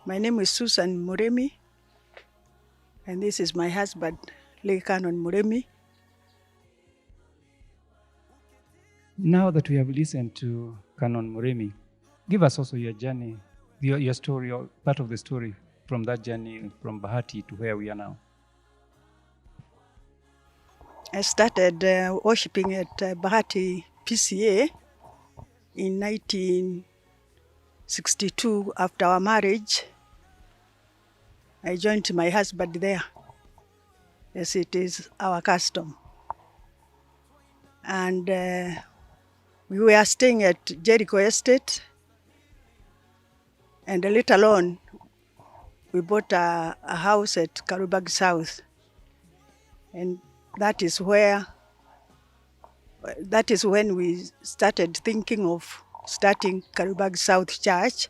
My name is Susan Murimi, and this is my husband, Lay Canon Murimi. Now that we have listened to Canon Murimi, give us also your journey, your story, or part of the story from that journey from Bahati to where we are now. I started worshipping at Bahati PCEA in 1962 after our marriage. I joined my husband there, as it is our custom. And we were staying at Jericho Estate, and later on, we bought a house at KSouth, and that is when we started thinking of starting KSouth Church,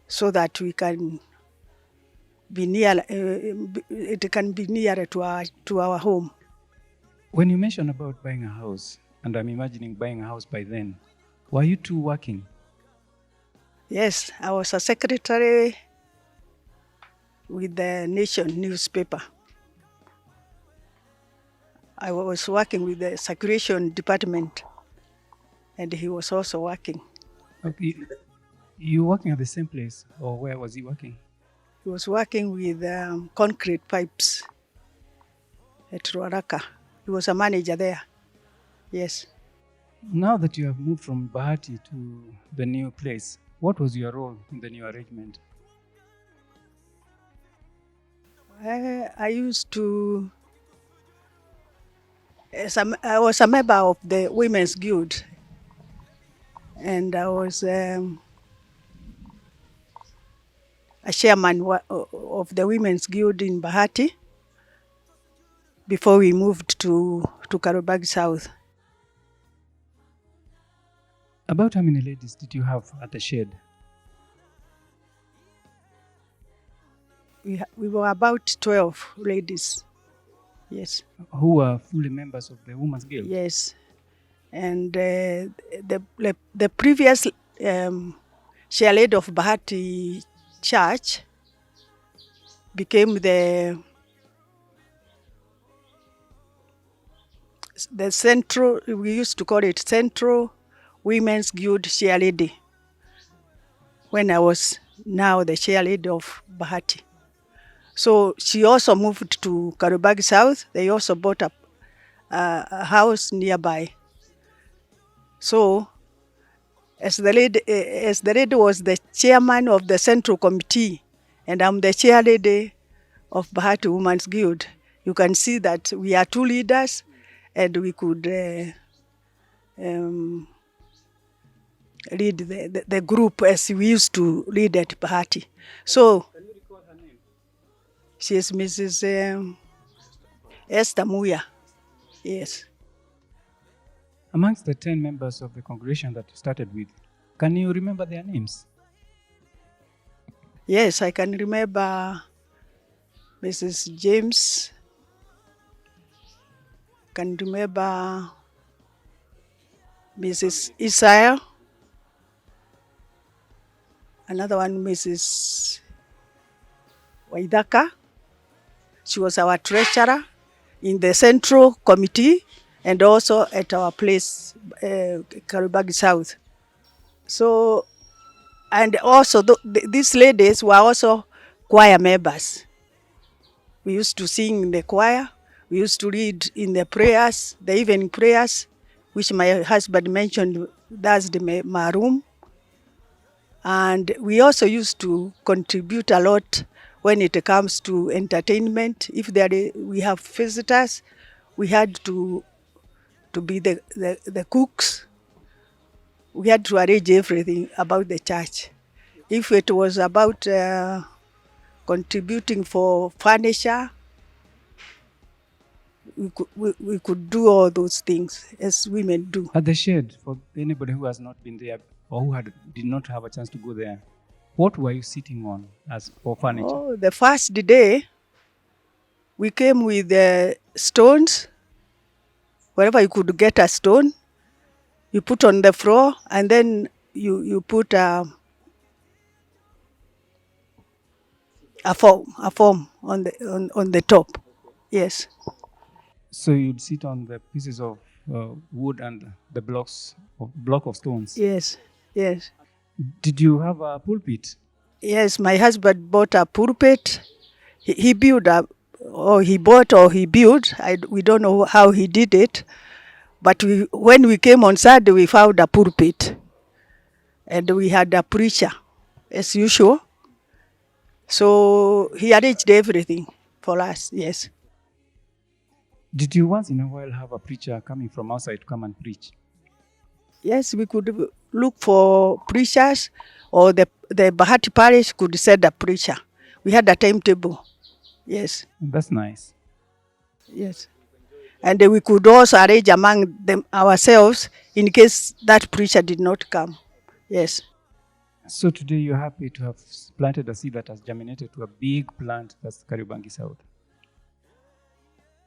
so that we can be near. It can be nearer to our home. When you mentioned about buying a house, and I'm imagining buying a house by then, were you two working? Yes, I was a secretary with the Nation newspaper. I was working with the circulation department, and he was also working. Okay. You working at the same place, or where was he working? He was working with concrete pipes at Ruaraka. He was a manager there. Yes. Now that you have moved from Bahati to the new place, what was your role in the new arrangement? I used to. I was a member of the Women's Guild, and I was a chairman of the Women's Guild in Bahati before we moved to KSouth. About how many ladies did you have at the shed? We were about 12 ladies. Yes. Who were fully members of the Women's Guild? Yes. And the previous chairlady of Bahati Church became the central, we used to call it Central Women's Guild chairlady, when I was now the chairlady of Bahati. So she also moved to KSouth. They also bought a house nearby. So as the lady was the chairman of the central committee, and I'm the chairlady of Bahati Women's Guild, you can see that we are two leaders, and we could lead the group as we used to lead at Bahati. So, can you recall her name? She is Mrs Esther Muya. Yes. Amongst the 10 members of the congregation that you started with, can you remember their names? Yes, I can remember Mrs. James. Can remember Mrs. Israel. Another one, Mrs. Waidaka. She was our treasurer in the central committee and also at our place, KSouth. So, and also these ladies were also choir members. We used to sing in the choir. We used to read in the prayers, the evening prayers, which my husband mentioned, Thursday Maalum. And we also used to contribute a lot when it comes to entertainment. If we have visitors, we had to be the cooks. We had to arrange everything about the church. If it was about contributing for furniture, we could do all those things as women do. At the shed, for anybody who has not been there or who did not have a chance to go there, what were you sitting on as for furniture? Oh, the first day, we came with stones. Wherever you could get a stone, you put on the floor, and then you put a form on the top. Yes. So you'd sit on the pieces of wood and the block of stones. Yes. Yes. Did you have a pulpit? Yes, my husband bought a pulpit. He built or he bought or he built. We don't know how he did it, but when we came on Saturday, we found a pulpit, and we had a preacher, as usual. So he arranged everything for us. Yes. Did you once in a while have a preacher coming from outside to come and preach? Yes, we could look for preachers, or the Bahati parish could send a preacher. We had a timetable. Yes. That's nice. Yes. And we could also arrange among them ourselves in case that preacher did not come. Yes. So today you're happy to have planted a seed that has germinated to a big plant that's Kariobangi South.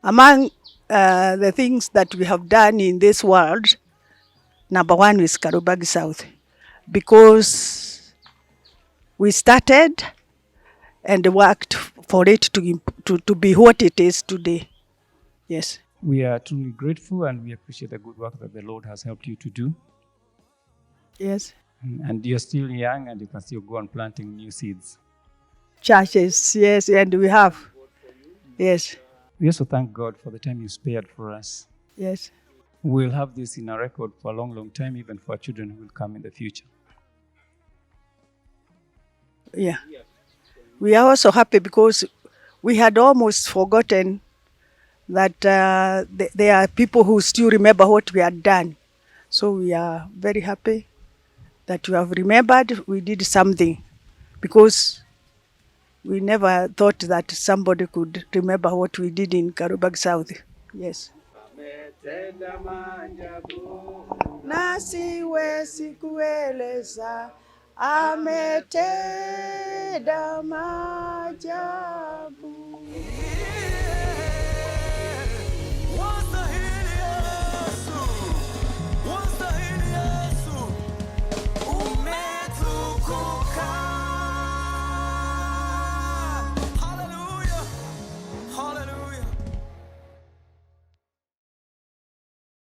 Among the things that we have done in this world, number one is Kariobangi South, because we started and worked for it to be what it is today. Yes. We are truly grateful and we appreciate the good work that the Lord has helped you to do. Yes. And you're still young and you can still go on planting new seeds. Churches, yes, and we have. Yes. We also thank God for the time you spared for us. Yes. We'll have this in our record for a long, long time, even for our children who will come in the future. Yeah. We are also happy because we had almost forgotten that there are people who still remember what we had done. So we are very happy that you have remembered we did something, because we never thought that somebody could remember what we did in Kariobangi South. Yes. Nasiwezi kueleza ametenda maajabu.